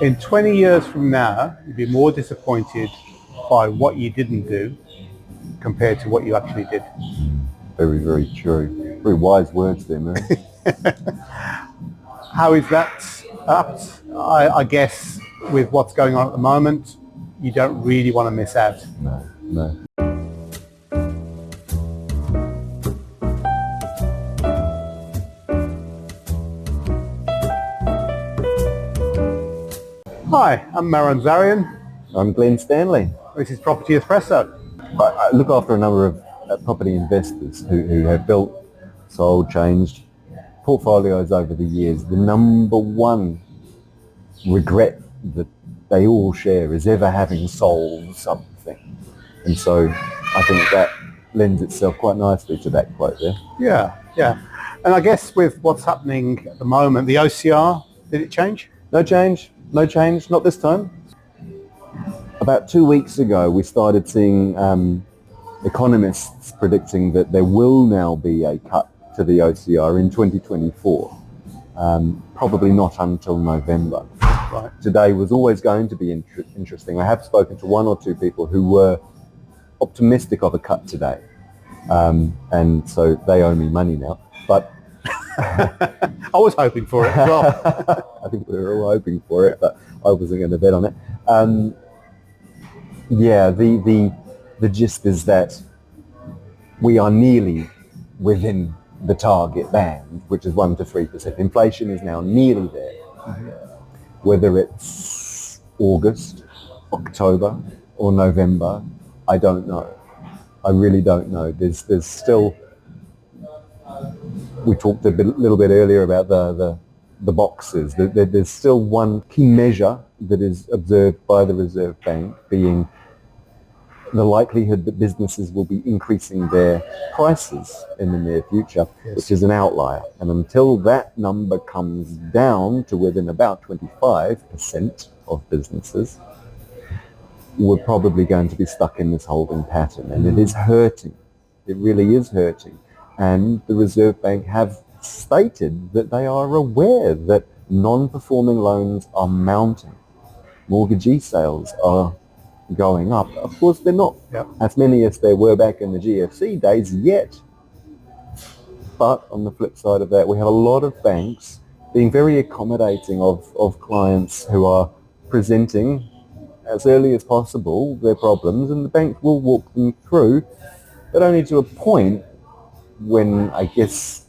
In 20 years from now, you'd be more disappointed by what you didn't do compared to what you actually did. Very, very true. Very wise words there, man. How is that apt? I guess with what's going on at the moment, you don't really want to miss out. No. Hi, I'm Maron Zarian. I'm Glenn Stanley. This is Property Espresso. I look after a number of property investors who have built, sold, changed portfolios over the years. The number one regret that they all share is ever having sold something. And so I think that lends itself quite nicely to that quote there. Yeah. And I guess with what's happening at the moment, the OCR, did it change? No change, not this time. About 2 weeks ago, we started seeing economists predicting that there will now be a cut to the OCR in 2024, probably not until November. Right. Today was always going to be interesting. I have spoken to one or two people who were optimistic of a cut today, and so they owe me money now. But I was hoping for it as well. I think we were all hoping for it, but I wasn't going to bet on it. The gist is that we are nearly within the target band, which is 1 to 3%. Inflation is now nearly there. Whether it's August, October, or November, I don't know. I really don't know. There's still. We talked a little bit earlier about the boxes. There's still one key measure that is observed by the Reserve Bank, being the likelihood that businesses will be increasing their prices in the near future, yes, which is an outlier. And until that number comes down to within about 25% of businesses, we're probably going to be stuck in this holding pattern. And it is hurting. It really is hurting. And the Reserve Bank have stated that they are aware that non-performing loans are mounting. Mortgagee sales are going up. Of course, they're not as many as there were back in the GFC days yet. But on the flip side of that, we have a lot of banks being very accommodating of clients who are presenting as early as possible their problems, and the bank will walk them through, but only to a point when, I guess,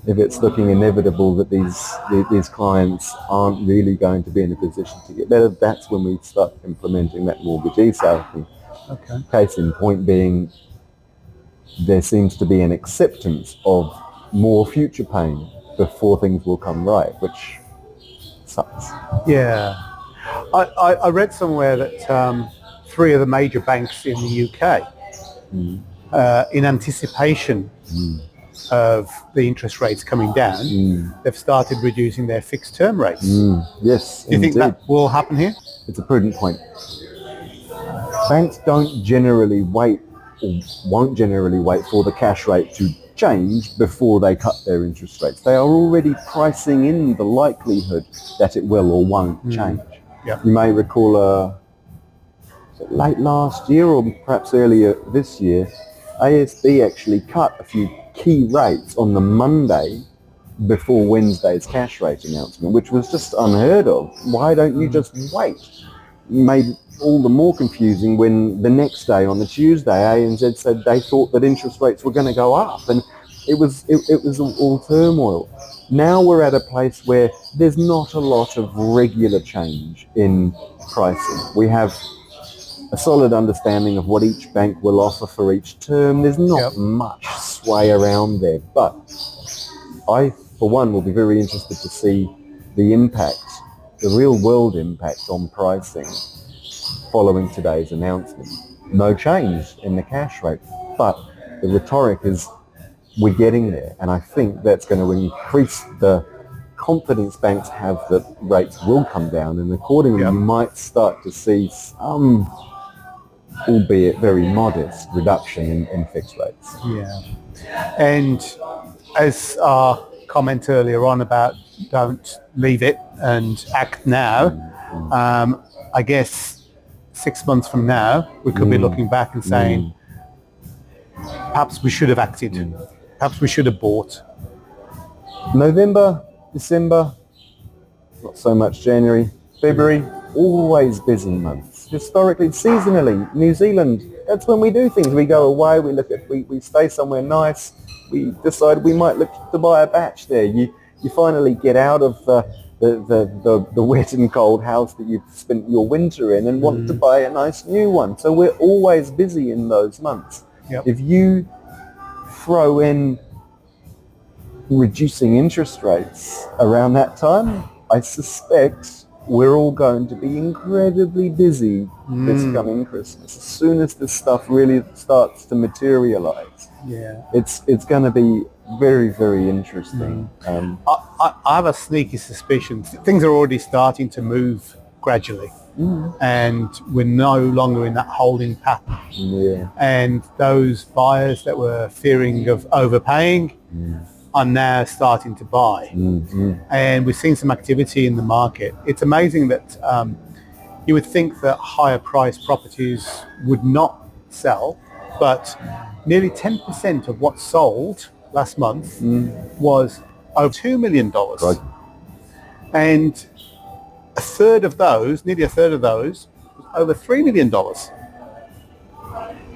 if it's looking inevitable that these clients aren't really going to be in a position to get better, that's when we start implementing that mortgagee sale fee. Okay. Case in point being, there seems to be an acceptance of more future pain before things will come right, which sucks. Yeah. I read somewhere that 3 of the major banks in the UK, in anticipation of the interest rates coming down, they've started reducing their fixed term rates. Yes, do you think that will happen here? It's a prudent point. Banks don't generally wait, or won't generally wait, for the cash rate to change before they cut their interest rates. They are already pricing in the likelihood that it will or won't change. Yep. You may recall late last year or perhaps earlier this year, ASB actually cut a few key rates on the Monday before Wednesday's cash rate announcement, which was just unheard of. Why don't you just wait? Made all the more confusing when the next day, on the Tuesday, ANZ said they thought that interest rates were going to go up, and it was all turmoil. Now we're at a place where there's not a lot of regular change in pricing. We have a solid understanding of what each bank will offer for each term. There's not much sway around there, but I, for one, will be very interested to see the impact, the real world impact on pricing following today's announcement. No change in the cash rate, but the rhetoric is we're getting there, and I think that's going to increase the confidence banks have that rates will come down, and accordingly you might start to see some, albeit very modest, reduction in fixed rates. Yeah. And as our comment earlier on about don't leave it and act now, I guess 6 months from now, we could be looking back and saying, perhaps we should have acted. Perhaps we should have bought. November, December, not so much January, February, always busy months. Historically, seasonally, New Zealand, that's when we do things. We go away, we stay somewhere nice, we decide we might look to buy a batch there. You finally get out of the wet and cold house that you've spent your winter in and want to buy a nice new one. So we're always busy in those months. Yep. If you throw in reducing interest rates around that time, I suspect we're all going to be incredibly busy this coming Christmas. As soon as this stuff really starts to materialize, it's going to be very, very interesting. I have a sneaky suspicion things are already starting to move gradually, and we're no longer in that holding pattern. And those buyers that were fearing of overpaying are now starting to buy. And we've seen some activity in the market. It's amazing that you would think that higher priced properties would not sell, but nearly 10% of what sold last month was over $2 million. Right. And a third of those, nearly a third of those, was over $3 million.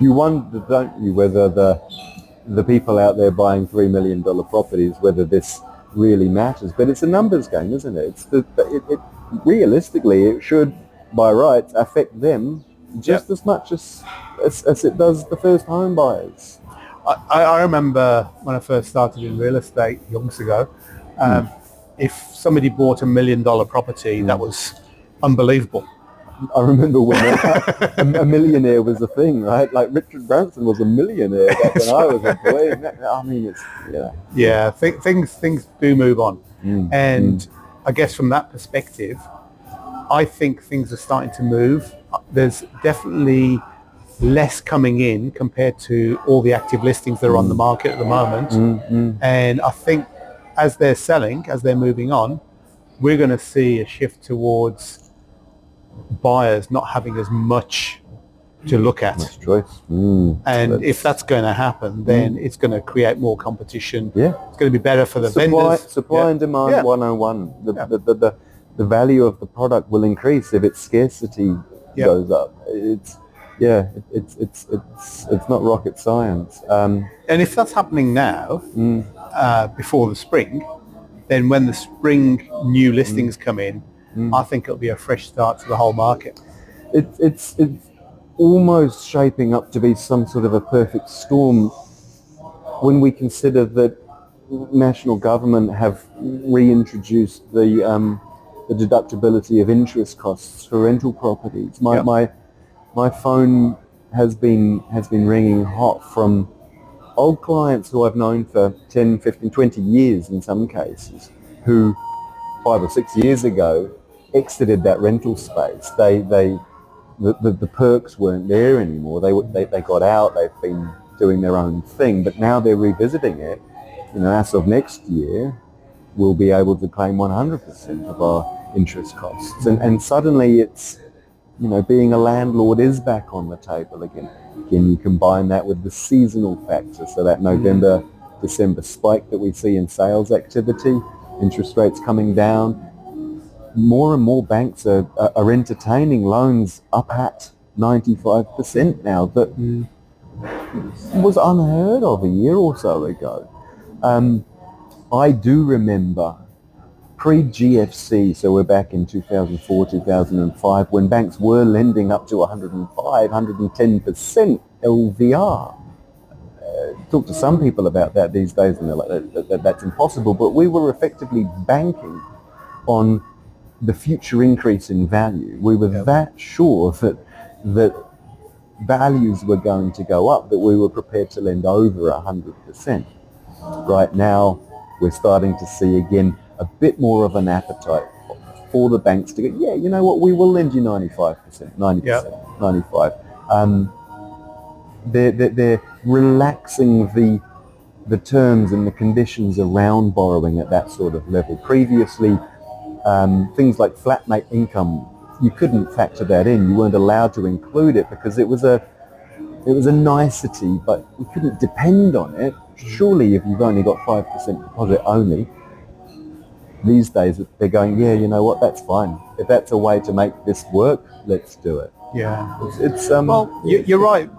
You wonder, don't you, whether the people out there buying $3 million properties, whether this really matters. But it's a numbers game, isn't it? Realistically, it should, by rights, affect them just as much as it does the first home buyers. I remember when I first started in real estate yonks ago, if somebody bought $1 million property, that was unbelievable. I remember when a millionaire was a thing, right? Like Richard Branson was a millionaire back when I was a boy. I mean, things do move on, and I guess from that perspective, I think things are starting to move. There's definitely less coming in compared to all the active listings that are on the market at the moment, and I think as they're selling, as they're moving on, we're going to see a shift towards buyers not having as much to look at. Much choice. And if that's going to happen, then it's going to create more competition. Yeah. It's going to be better for the vendors. Supply and demand 101. The value of the product will increase if its scarcity goes up. It's not rocket science. And if that's happening now, before the spring, then when the spring new listings come in, I think it'll be a fresh start to the whole market. It's almost shaping up to be some sort of a perfect storm when we consider that national government have reintroduced the deductibility of interest costs for rental properties. My phone has been ringing hot from old clients who I've known for 10, 15, 20 years in some cases, who 5 or 6 years ago exited that rental space. The perks weren't there anymore. They got out. They've been doing their own thing, but now they're revisiting it. As of next year, we'll be able to claim 100% of our interest costs, and suddenly it's being a landlord is back on the table again. Again, you combine that with the seasonal factor, so that November, December spike that we see in sales activity, interest rates coming down. More and more banks are entertaining loans up at 95% now. That was unheard of a year or so ago. I do remember pre-GFC, so we're back in 2004, 2005, when banks were lending up to 105, 110% LVR. Talk to some people about that these days and they're like, that's impossible, but we were effectively banking on the future increase in value. We were that sure that values were going to go up, that we were prepared to lend over 100%. Right now, we're starting to see again a bit more of an appetite for the banks to go, you know what, we will lend you 95%, 90%, 95%. They're relaxing the terms and the conditions around borrowing at that sort of level. Previously, things like flat rate income you couldn't factor that in. You weren't allowed to include it because it was a nicety, but we couldn't depend on it. Surely if you've only got 5% deposit only, these days they're going, yeah, you know what, that's fine. If that's a way to make this work, let's do it. Yeah. Well, you're right.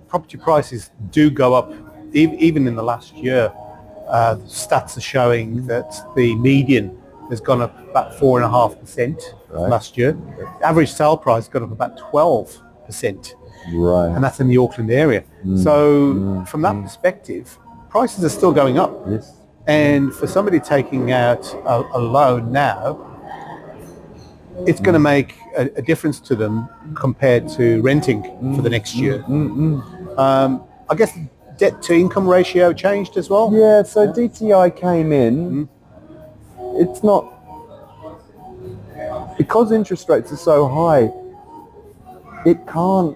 Property prices do go up, even in the last year. Stats are showing that the median has gone up about 4.5% last year. Average sale price got up about 12%. Right. And that's in the Auckland area. So from that perspective, prices are still going up. Yes. And for somebody taking out a loan now, it's going to make a difference to them compared to renting for the next year. I guess debt to income ratio changed as well. Yeah, so DTI came in. It's not, because interest rates are so high, it can't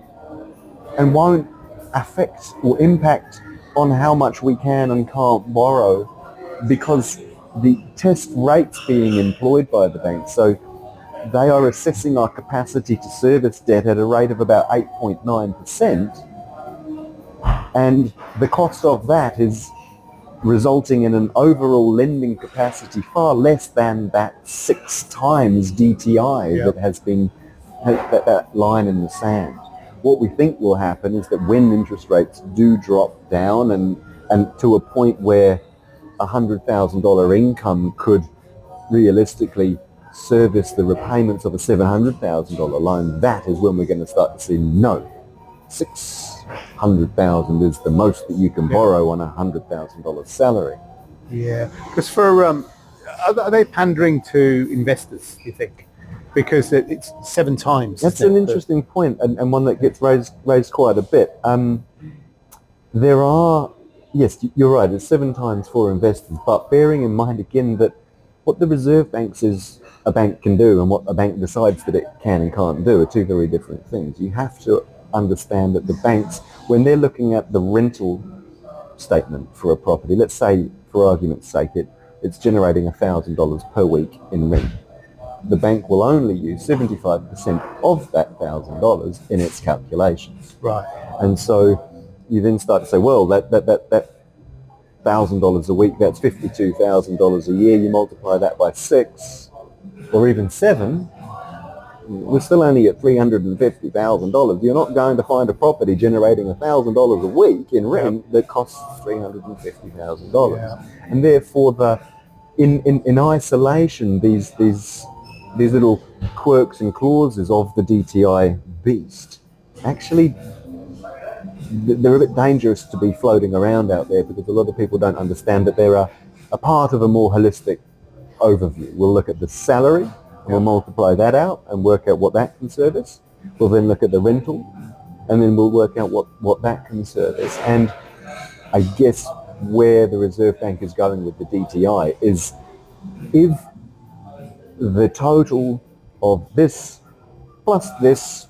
and won't affect or impact on how much we can and can't borrow, because the test rates being employed by the banks. So they are assessing our capacity to service debt at a rate of about 8.9%. And the cost of that is resulting in an overall lending capacity far less than that 6 times DTI that has been that line in the sand. What we think will happen is that when interest rates do drop down and to a point where $100,000 income could realistically service the repayments of a $700,000 loan, that is when we're going to start to see, no, $600,000 is the most that you can borrow on a $100,000 salary. Yeah, because are they pandering to investors, do you think? Because it's 7 times. That's an interesting point, and one that gets raised quite a bit. There are, yes, you're right, it's 7 times for investors, but bearing in mind again that what the Reserve Bank says a bank can do and what a bank decides that it can and can't do are 2 very different things. You have to understand that the banks, when they're looking at the rental statement for a property, let's say for argument's sake it's generating $1,000 per week in rent, the bank will only use 75% of that $1,000 in its calculations. Right. And so you then start to say, well, that $1,000 a week, that's $52,000 a year. You multiply that by 6 or even 7, we're still only at $350,000. You're not going to find a property generating $1,000 a week in rent that costs $350,000. Yeah. And therefore, in isolation, these little quirks and clauses of the DTI beast, actually, they're a bit dangerous to be floating around out there, because a lot of people don't understand that they're a part of a more holistic overview. We'll look at the salary, and we'll multiply that out and work out what that can service. We'll then look at the rental, and then we'll work out what that can service. And I guess where the Reserve Bank is going with the DTI is, if the total of this plus this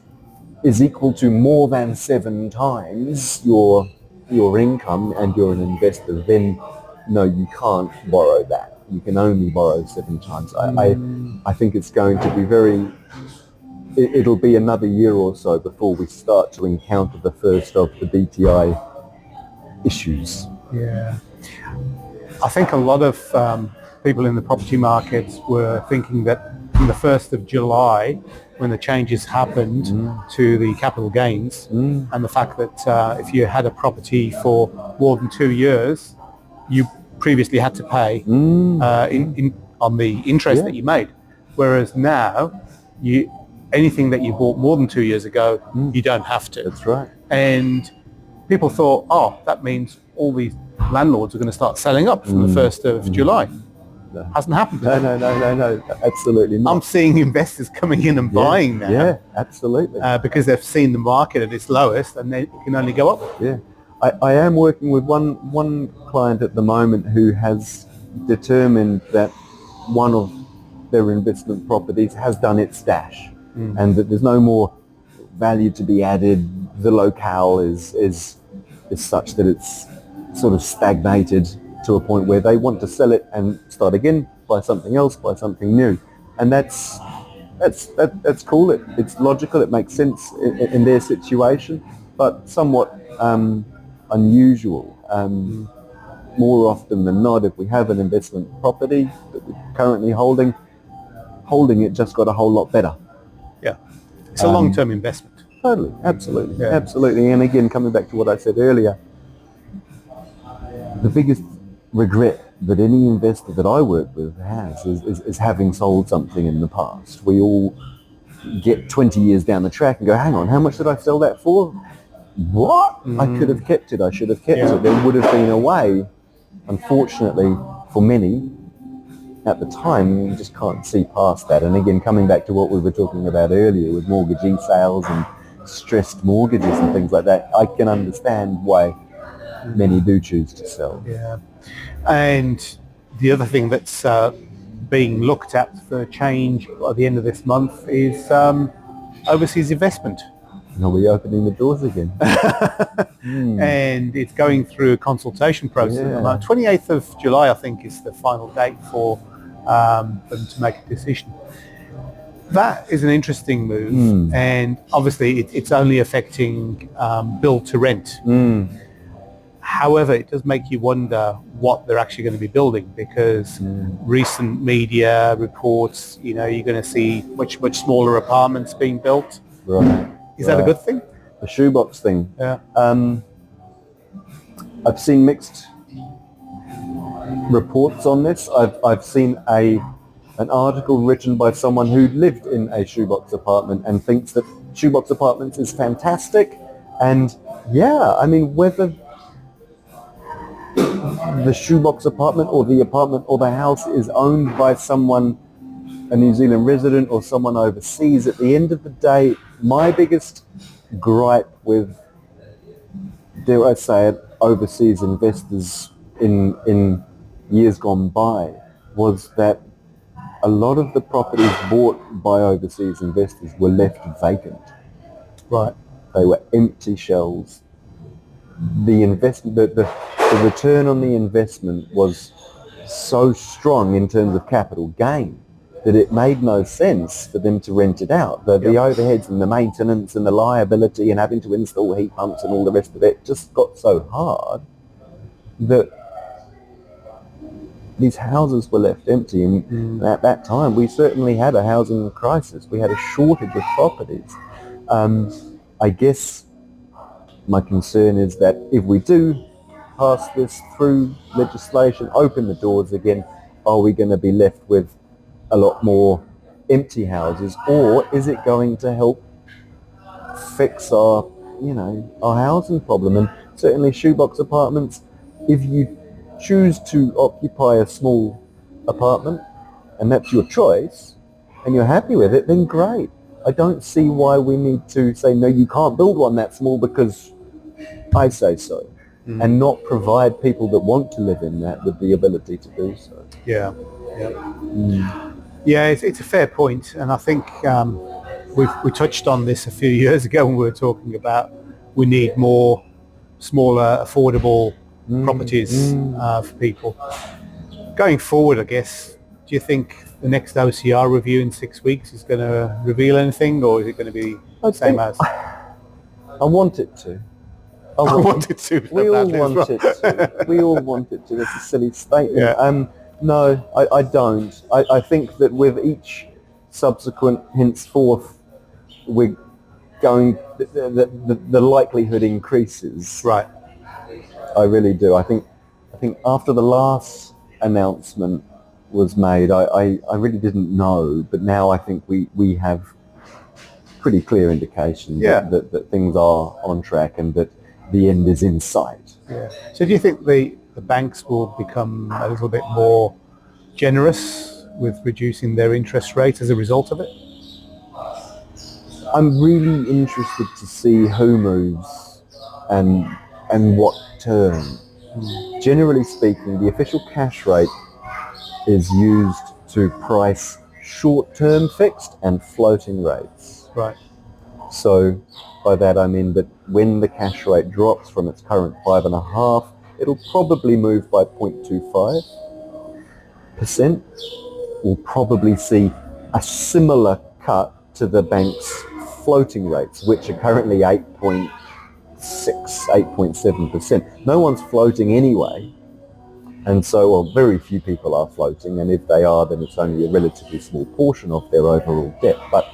is equal to more than 7 times your income and you're an investor, then no, you can't borrow that. You can only borrow 7 times. I think it's going to be it'll be another year or so before we start to encounter the first of the DTI issues. Yeah. I think a lot of people in the property market were thinking that from the 1st of July, when the changes happened to the capital gains, and the fact that if you had a property for more than 2 years, you previously had to pay on the interest that you made. Whereas now, anything that you bought more than 2 years ago, you don't have to. That's right. And people thought, oh, that means all these landlords are going to start selling up from the 1st of July. No. Hasn't happened. No, absolutely not. I'm seeing investors coming in and buying now. Yeah, absolutely. Because they've seen the market at its lowest, and it can only go up. Yeah. I am working with one client at the moment who has determined that one of their investment properties has done its dash, and that there's no more value to be added. The locale is such that it's sort of stagnated to a point where they want to sell it and start again, buy something else, buy something new. And that's That's cool. It's logical. It makes sense in their situation, but somewhat unusual. More often than not, if we have an investment property that we're currently holding it just got a whole lot better. Yeah, it's a long-term investment. Totally, absolutely, absolutely. And again, coming back to what I said earlier, the biggest regret that any investor that I work with has is having sold something in the past. We all get 20 years down the track and go, hang on, how much did I sell that for? What? I could have kept it. I should have kept it. There would have been a way. Unfortunately, for many, at the time, you just can't see past that. And again, coming back to what we were talking about earlier with mortgagee sales and stressed mortgages and things like that, I can understand why many do choose to sell. Yeah. And the other thing that's being looked at for change by the end of this month is overseas investment. Are we opening the doors again? And it's going through a consultation process. 28th of July, I think, is the final date for them to make a decision. That is an interesting move, and obviously it's only affecting build to rent. However, it does make you wonder what they're actually going to be building, because recent media reports, you're going to see much smaller apartments being built. Right. Is that a good thing? The shoebox thing. Yeah. I've seen mixed reports on this. I've seen an article written by someone who lived in a shoebox apartment and thinks that shoebox apartments is fantastic. And whether the shoebox apartment or the apartment or the house is owned by someone, a New Zealand resident or someone overseas, at the end of the day, my biggest gripe with, dare I say it, overseas investors in years gone by was that a lot of the properties bought by overseas investors were left vacant. Right. They were empty shells. The investment, the return on the investment was so strong in terms of capital gain that it made no sense for them to rent it out. The overheads and the maintenance and the liability and having to install heat pumps and all the rest of it just got so hard that these houses were left empty. And at that time, we certainly had a housing crisis. We had a shortage of properties. I guess my concern is that if we do pass this through legislation, open the doors again, are we going to be left with a lot more empty houses, or is it going to help fix our housing problem? And certainly shoebox apartments, if you choose to occupy a small apartment and that's your choice and you're happy with it, then great. I don't see why we need to say, no, you can't build one that small because I say so, and not provide people that want to live in that with the ability to do so. Yeah. Yeah, it's a fair point, and I think we touched on this a few years ago when we were talking about we need more smaller, affordable properties for people. Going forward, I guess, do you think the next OCR review in 6 weeks is going to reveal anything, or is it going to be the same as? I want it to. I want it to. We all want it to. We all want it to. That's a silly statement. Yeah. No, I don't. I think that with each subsequent henceforth, we're going, the likelihood increases. Right. I really do. I think after the last announcement was made, I really didn't know, but now I think we have pretty clear indication that things are on track and that the end is in sight. Yeah. So do you think the banks will become a little bit more generous with reducing their interest rates as a result of it? I'm really interested to see who moves and what term. Generally speaking, the official cash rate is used to price short-term fixed and floating rates. Right. So by that I mean that when the cash rate drops from its current 5.5%, it'll probably move by 0.25%. We'll probably see a similar cut to the bank's floating rates, which are currently 8.6, 8.7%. No one's floating anyway. And so, well, very few people are floating, and if they are, then it's only a relatively small portion of their overall debt. But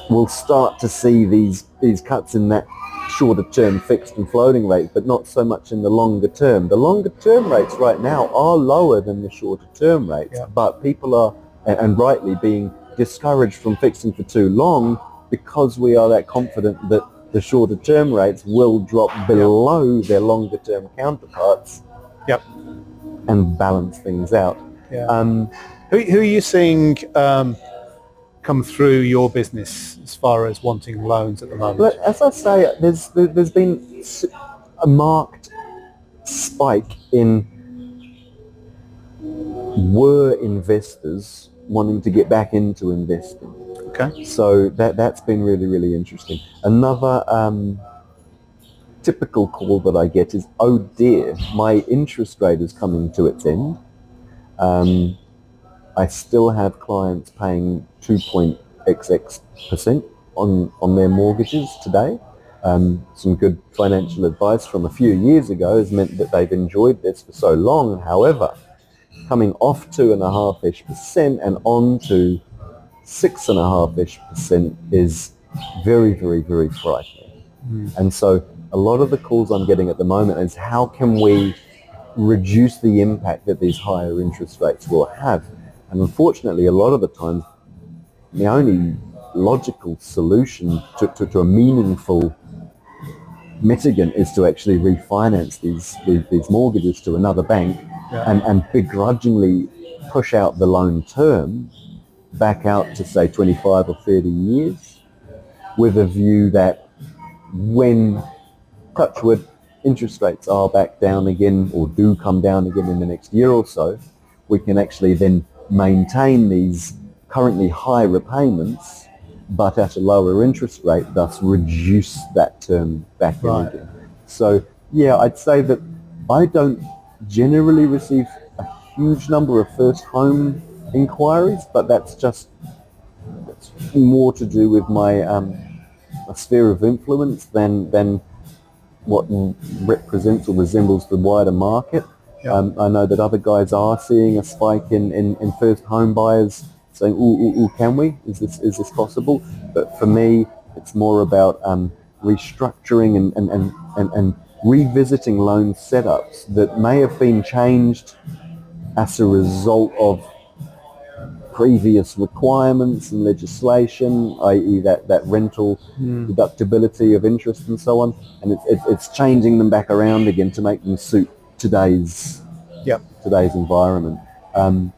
we'll start to see these cuts in that shorter term fixed and floating rate, but not so much in the longer term. The longer term rates right now are lower than the shorter term rates, but people are, and rightly, being discouraged from fixing for too long because we are that confident that the shorter term rates will drop below their longer term counterparts and balance things out. Who are you seeing come through your business as far as wanting loans at the moment? Well, as I say, there's been a marked spike in investors wanting to get back into investing. Okay. So that's been really, really interesting. Another typical call that I get is, oh dear, my interest rate is coming to its end. I still have clients paying 2.xx% on their mortgages today. Some good financial advice from a few years ago has meant that they've enjoyed this for so long. However, coming off 2.5-ish% and on to 6.5-ish% is very, very, very frightening. And so a lot of the calls I'm getting at the moment is, how can we reduce the impact that these higher interest rates will have? And unfortunately, a lot of the times, the only logical solution to a meaningful mitigant is to actually refinance these mortgages to another bank and begrudgingly push out the loan term back out to, say, 25 or 30 years, with a view that when, touch wood, interest rates are back down again, or do come down again in the next year or so, we can actually then maintain these currently high repayments, but at a lower interest rate, thus reduce that term back in again. So, yeah, I'd say that I don't generally receive a huge number of first home inquiries, but that's more to do with my a sphere of influence than what represents or resembles the wider market. I know that other guys are seeing a spike in first home buyers saying, ooh, can we? Is this possible? But for me, it's more about restructuring and revisiting loan setups that may have been changed as a result of previous requirements and legislation, i.e. that rental deductibility of interest and so on, and it's changing them back around again to make them suit today's environment. I'm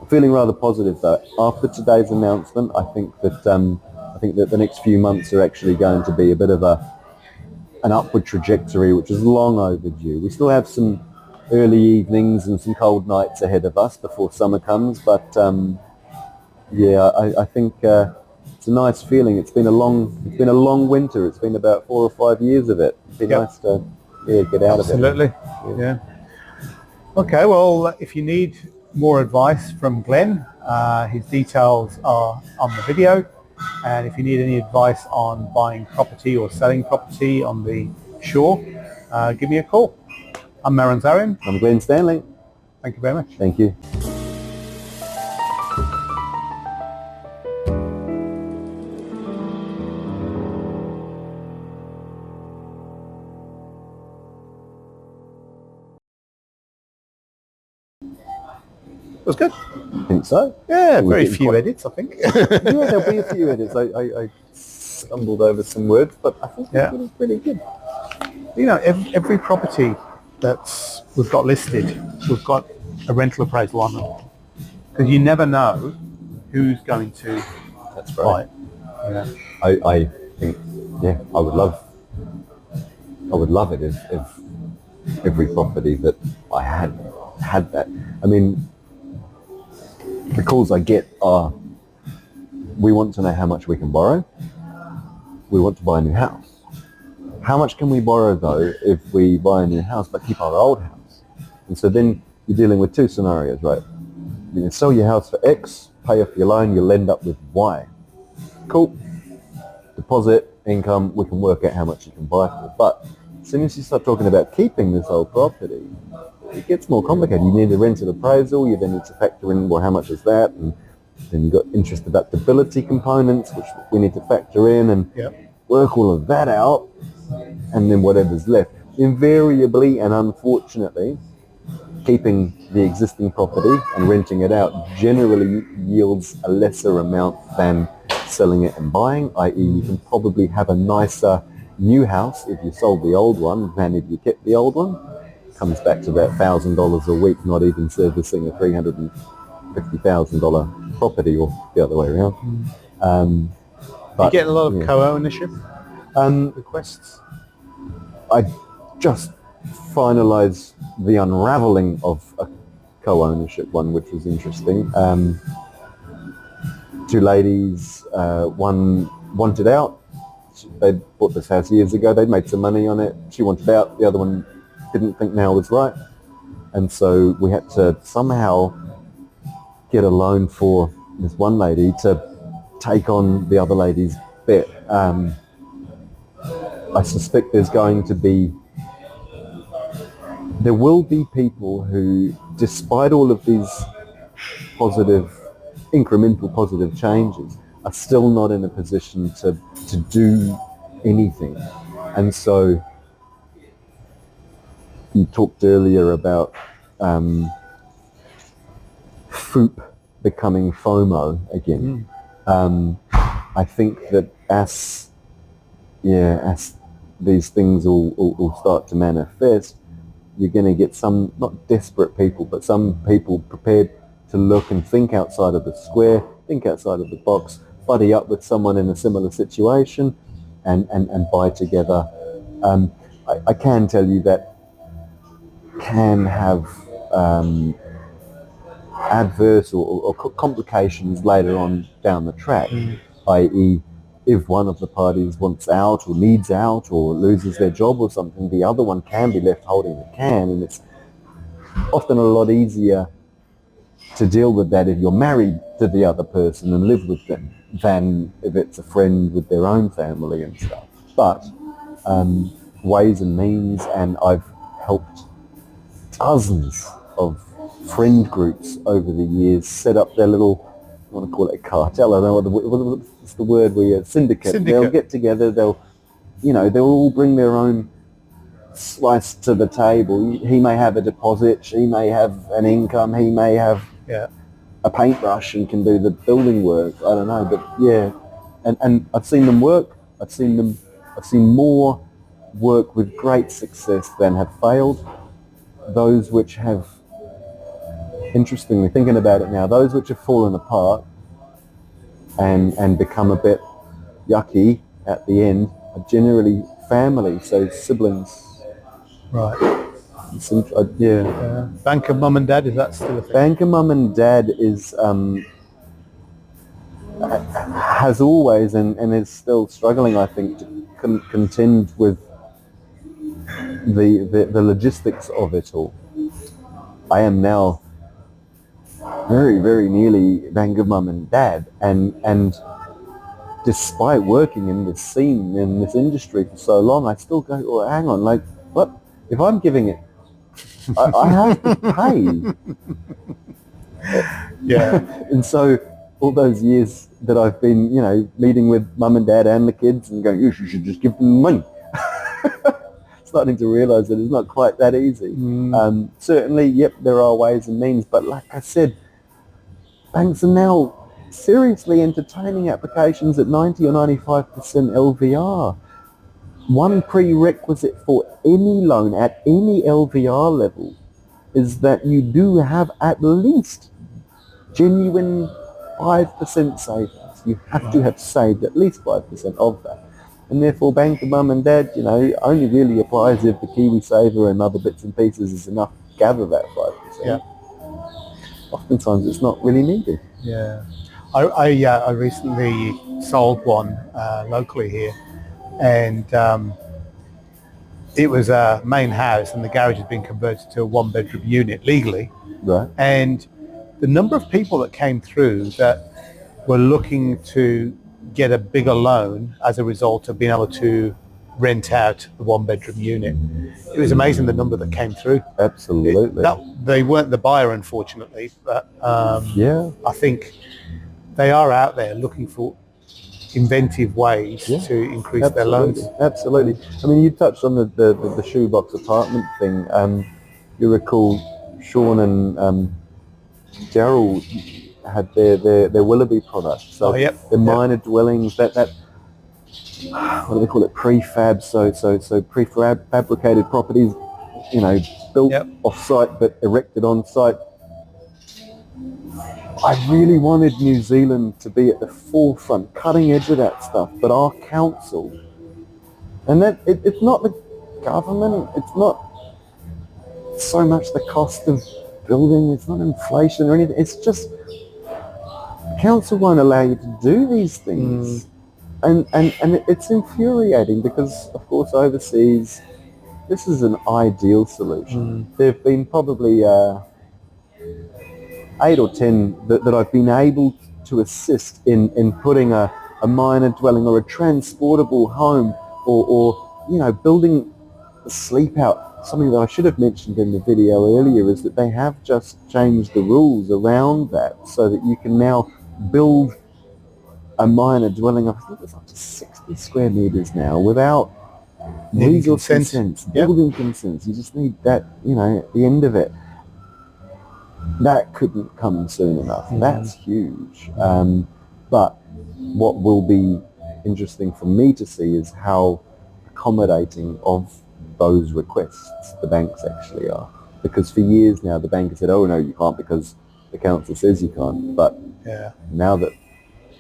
feeling rather positive though. After today's announcement, I think that the next few months are actually going to be a bit of an upward trajectory, which is long overdue. We still have some early evenings and some cold nights ahead of us before summer comes, but I think it's a nice feeling. It's been a long winter. It's been about 4 or 5 years of it. It'd be nice to get out of it. Absolutely. Yeah. Okay, well, if you need more advice from Glenn, his details are on the video, and if you need any advice on buying property or selling property on the shore, give me a call. I'm Maran Zarian. I'm Glenn Stanley. Thank you very much. Thank you. It was good. I think so. Yeah, very few edits, I think. Yeah, there'll be a few edits. I stumbled over some words, but I think it was pretty good. You know, every property we've got listed, we've got a rental appraisal on them, because you never know who's going to buy it. Yeah. I think, I would love it if every property that I had that. I mean, the calls I get are, we want to know how much we can borrow. We want to buy a new house. How much can we borrow though if we buy a new house but keep our old house? And so then you're dealing with two scenarios, right? you sell your house for X, pay off your loan, you'll end up with Y. Cool. Deposit, income, we can work out how much you can buy for. But as soon as you start talking about keeping this whole property, it gets more complicated. You need a rental appraisal, you then need to factor in, well, how much is that? And then you've got interest deductibility components, which we need to factor in and work all of that out, and then whatever's left. Invariably and unfortunately, keeping the existing property and renting it out generally yields a lesser amount than selling it and buying, i.e. you can probably have a nicer new house if you sold the old one than if you kept the old one. Comes back to that $1,000 a week, not even servicing a $350,000 property, or the other way around. You get a lot of co-ownership requests? I just finalised the unravelling of a co-ownership one, which was interesting. Two ladies, one wanted out. They'd bought this house years ago. They'd made some money on it. She wanted out. The other one didn't think now was right. And so we had to somehow get a loan for this one lady to take on the other lady's bet. I suspect there will be people who, despite all of these incremental positive changes, are still not in a position to do anything. And so you talked earlier about FOOP becoming FOMO again. I think that as these things will start to manifest, you're going to get some, not desperate people, but some people prepared to look and think outside of the square, think outside of the box, buddy up with someone in a similar situation and buy together. I can tell you that can have adverse or complications later on down the track, i.e. if one of the parties wants out or needs out or loses their job or something, the other one can be left holding the can, and it's often a lot easier to deal with that if you're married to the other person and live with them than if it's a friend with their own family and stuff. But ways and means, and I've helped dozens of friend groups over the years set up their little, I want to call it a cartel, I don't know what's the word, syndicate. They'll get together, they'll all bring their own slice to the table. He may have a deposit, she may have an income, he may have a paintbrush and can do the building work. I don't know, but and I've seen them work. I've seen more work with great success than have failed. Those which have, interestingly, thinking about it now, those which have fallen apart and become a bit yucky at the end are generally family, so siblings. Right. Banker mum and dad, is that still a thing? Banker mum and dad is has always and is still struggling, I think, to contend with the logistics of it all. I am now very, very nearly banker mum and dad, and despite working in this scene, in this industry for so long, I still go, oh, hang on, like, what? If I'm giving it, I have to pay. And so all those years that I've been, meeting with mum and dad and the kids and going, you should just give them money. Starting to realise that it's not quite that easy. Certainly, there are ways and means, but like I said, banks are now seriously entertaining applications at 90 or 95% LVR. One prerequisite for any loan at any LVR level is that you do have at least genuine 5% savings. You have to have saved at least 5% of that. And therefore, banker mum and dad, only really applies if the KiwiSaver and other bits and pieces is enough to gather that 5%. Oftentimes, it's not really needed. I recently sold one locally here, and it was a main house, and the garage had been converted to a one-bedroom unit legally. Right. And the number of people that came through that were looking to get a bigger loan as a result of being able to rent out the one-bedroom unit. It was amazing the number that came through. Absolutely. They weren't the buyer, unfortunately, but Yeah. I think they are out there looking for inventive ways to increase their loans. Absolutely. I mean, you touched on the shoebox apartment thing. You recall Sean and Daryl had their Willoughby product. So Yep. the minor dwellings, that what do they call it? Prefab. So prefabricated properties, built off-site but erected on-site. I really wanted New Zealand to be at the forefront, cutting edge of that stuff, but our council, and that it's not the government, it's not so much the cost of building, it's not inflation or anything, it's just council won't allow you to do these things. And it's infuriating because, of course, overseas, this is an ideal solution. There have been probably 8 or 10 that I've been able to assist in putting a minor dwelling or a transportable home or building a sleep out. Something that I should have mentioned in the video earlier is that they have just changed the rules around that so that you can now build a minor dwelling of, I think it's up to 60 square meters now without legal consent, building consents. You just need that, at the end of it. That couldn't come soon enough. That's huge. But what will be interesting for me to see is how accommodating of those requests the banks actually are. Because for years now the bank has said, oh no, you can't because the council says you can't. But now that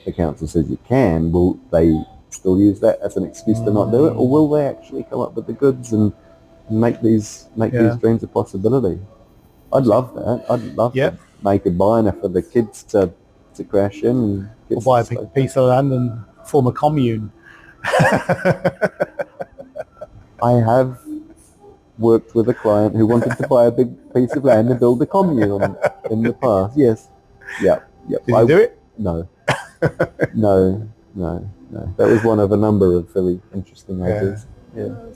the council says you can, will they still use that as an excuse to not do it? Or will they actually come up with the goods and make these dreams a possibility? I'd love that. I'd love to make a biner for the kids to crash in and get buy a piece of land and form a commune. I have worked with a client who wanted to buy a big piece of land and build a commune in the past. Yes. Yeah. Did you do it? No. No. That was one of a number of really interesting ideas. Yeah.